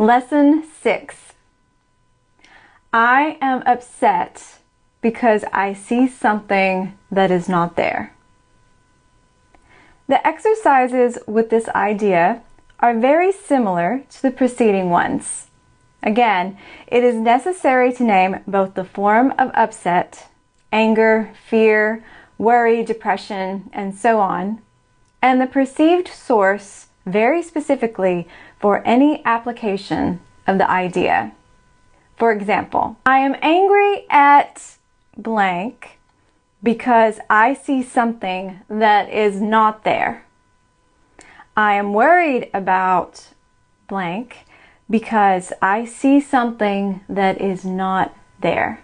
Lesson 6. I am upset because I see something that is not there. The exercises with this idea are very similar to the preceding ones. Again, it is necessary to name both the form of upset, anger, fear, worry, depression, and so on, and the perceived source very specifically for any application of the idea. For example, I am angry at blank because I see something that is not there. I am worried about blank because I see something that is not there.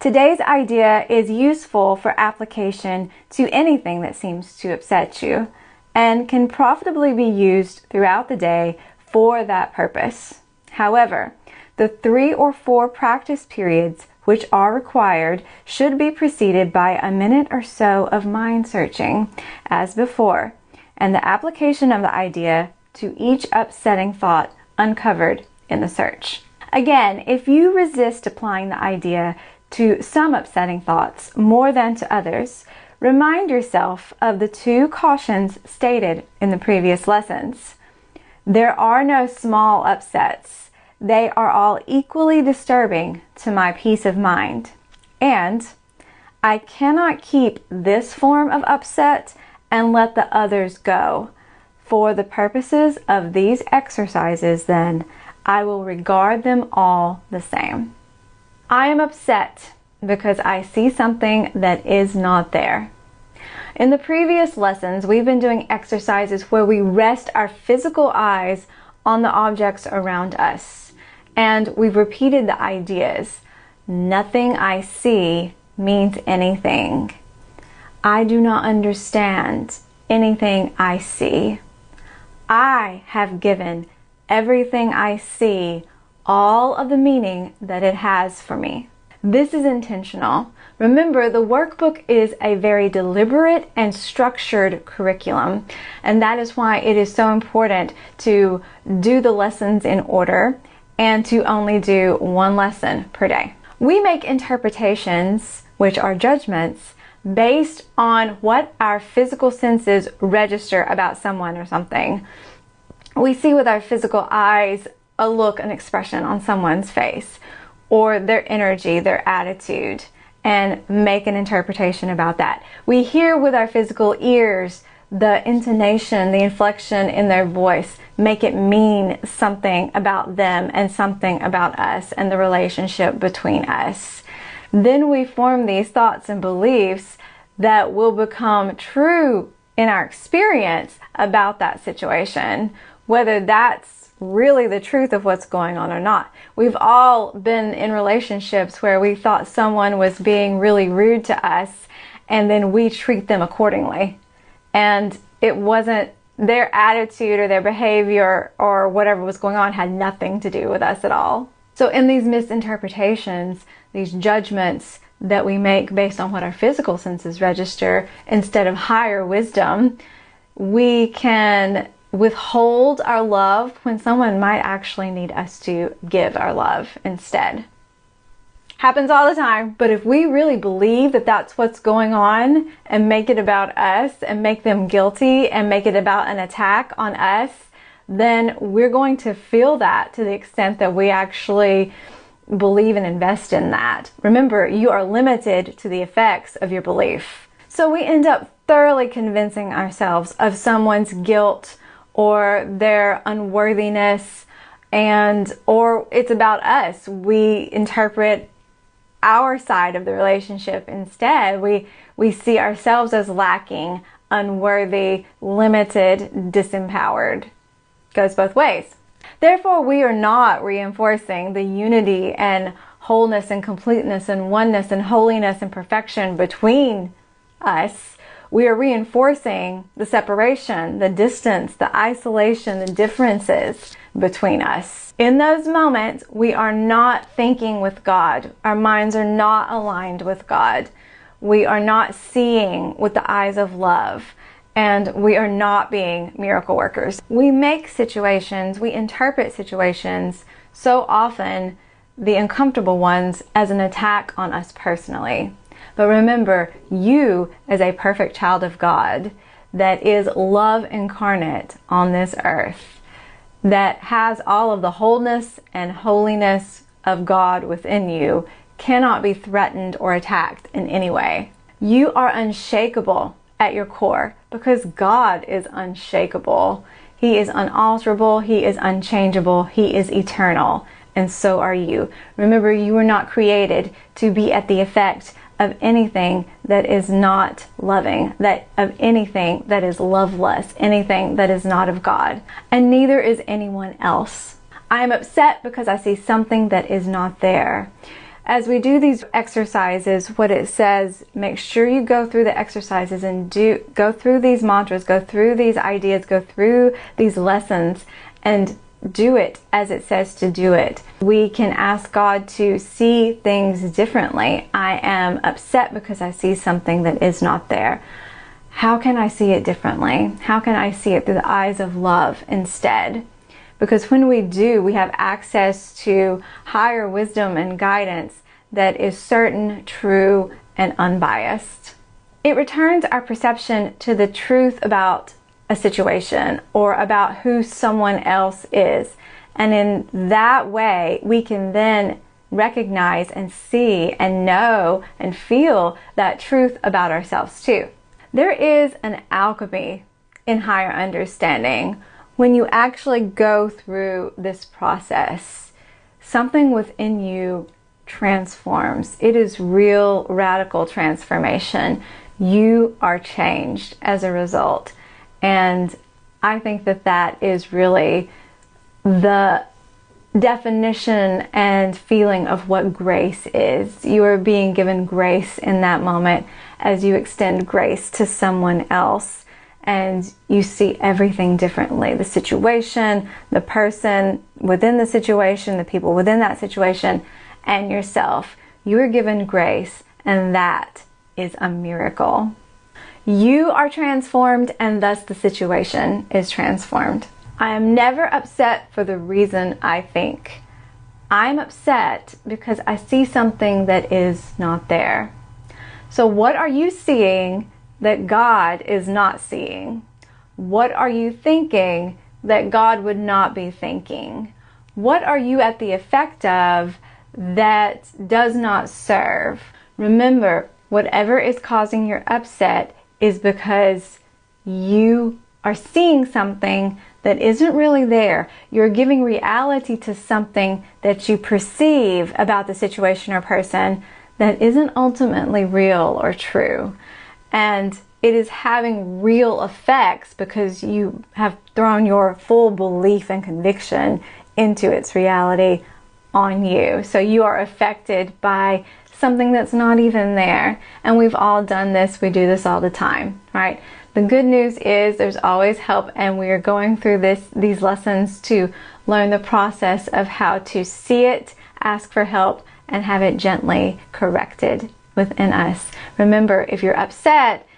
Today's idea is useful for application to anything that seems to upset you and can profitably be used throughout the day for that purpose. However, the 3 or 4 practice periods which are required should be preceded by a minute or so of mind searching, as before, and the application of the idea to each upsetting thought uncovered in the search. Again, if you resist applying the idea to some upsetting thoughts more than to others, remind yourself of the 2 cautions stated in the previous lessons. There are no small upsets. They are all equally disturbing to my peace of mind. And I cannot keep this form of upset and let the others go. For the purposes of these exercises, then, I will regard them all the same. I am upset because I see something that is not there. In the previous lessons, we've been doing exercises where we rest our physical eyes on the objects around us. And we've repeated the ideas. Nothing I see means anything. I do not understand anything I see. I have given everything I see all of the meaning that it has for me. This is intentional. Remember, the workbook is a very deliberate and structured curriculum, and that is why it is so important to do the lessons in order and to only do 1 lesson per day. We make interpretations, which are judgments, based on what our physical senses register about someone or something. We see with our physical eyes a look, an expression on someone's face, or their energy, their attitude, and make an interpretation about that. We hear with our physical ears the intonation, the inflection in their voice, make it mean something about them and something about us and the relationship between us. Then we form these thoughts and beliefs that will become true in our experience about that situation, whether that's really the truth of what's going on or not. We've all been in relationships where we thought someone was being really rude to us, and then we treat them accordingly. And it wasn't their attitude or their behavior or whatever was going on had nothing to do with us at all. So in these misinterpretations, these judgments that we make based on what our physical senses register instead of higher wisdom, we can withhold our love when someone might actually need us to give our love instead. Happens all the time, but if we really believe that that's what's going on and make it about us and make them guilty and make it about an attack on us, then we're going to feel that to the extent that we actually believe and invest in that. Remember, you are limited to the effects of your belief. So we end up thoroughly convincing ourselves of someone's guilt or their unworthiness, or it's about us. We interpret our side of the relationship instead. We see ourselves as lacking, unworthy, limited, disempowered. Goes both ways. Therefore, we are not reinforcing the unity and wholeness and completeness and oneness and holiness and perfection between us. We are reinforcing the separation, the distance, the isolation, the differences between us. In those moments, we are not thinking with God. Our minds are not aligned with God. We are not seeing with the eyes of love. and we are not being miracle workers. We make situations, we interpret situations so often, the uncomfortable ones, as an attack on us personally. But remember, you as a perfect child of God that is love incarnate on this earth, that has all of the wholeness and holiness of God within you, cannot be threatened or attacked in any way. You are unshakable at your core because God is unshakable. He is unalterable. He is unchangeable. He is eternal. And so are you. Remember, you were not created to be at the effect of anything that is not loving, of anything that is loveless, anything that is not of God. And neither is anyone else. I am upset because I see something that is not there. As we do these exercises, what it says, make sure you go through the exercises and go through these mantras, go through these ideas, go through these lessons, and do it as it says to do it. We can ask God to see things differently. I am upset because I see something that is not there. How can I see it differently? How can I see it through the eyes of love instead? Because when we do, we have access to higher wisdom and guidance that is certain, true, and unbiased. It returns our perception to the truth about a situation or about who someone else is. And in that way, we can then recognize and see and know and feel that truth about ourselves too. There is an alchemy in higher understanding. When you actually go through this process, something within you transforms. It is real radical transformation. You are changed as a result. And I think that that is really the definition and feeling of what grace is. You are being given grace in that moment as you extend grace to someone else, and you see everything differently. The situation, the person within the situation, the people within that situation, and yourself. You are given grace, and that is a miracle. You are transformed, and thus the situation is transformed. I am never upset for the reason I think. I'm upset because I see something that is not there. So what are you seeing that God is not seeing? What are you thinking that God would not be thinking? What are you at the effect of that does not serve? Remember, whatever is causing your upset is because you are seeing something that isn't really there. You're giving reality to something that you perceive about the situation or person that isn't ultimately real or true. And it is having real effects because you have thrown your full belief and conviction into its reality on you. So you are affected by something that's not even there. And we've all done this. We do this all the time, right? The good news is there's always help, and we are going through these lessons to learn the process of how to see it, ask for help, and have it gently corrected within us. Remember, if you're upset,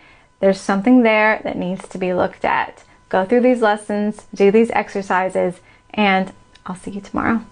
there's something there that needs to be looked at. Go through these lessons, do these exercises, and I'll see you tomorrow.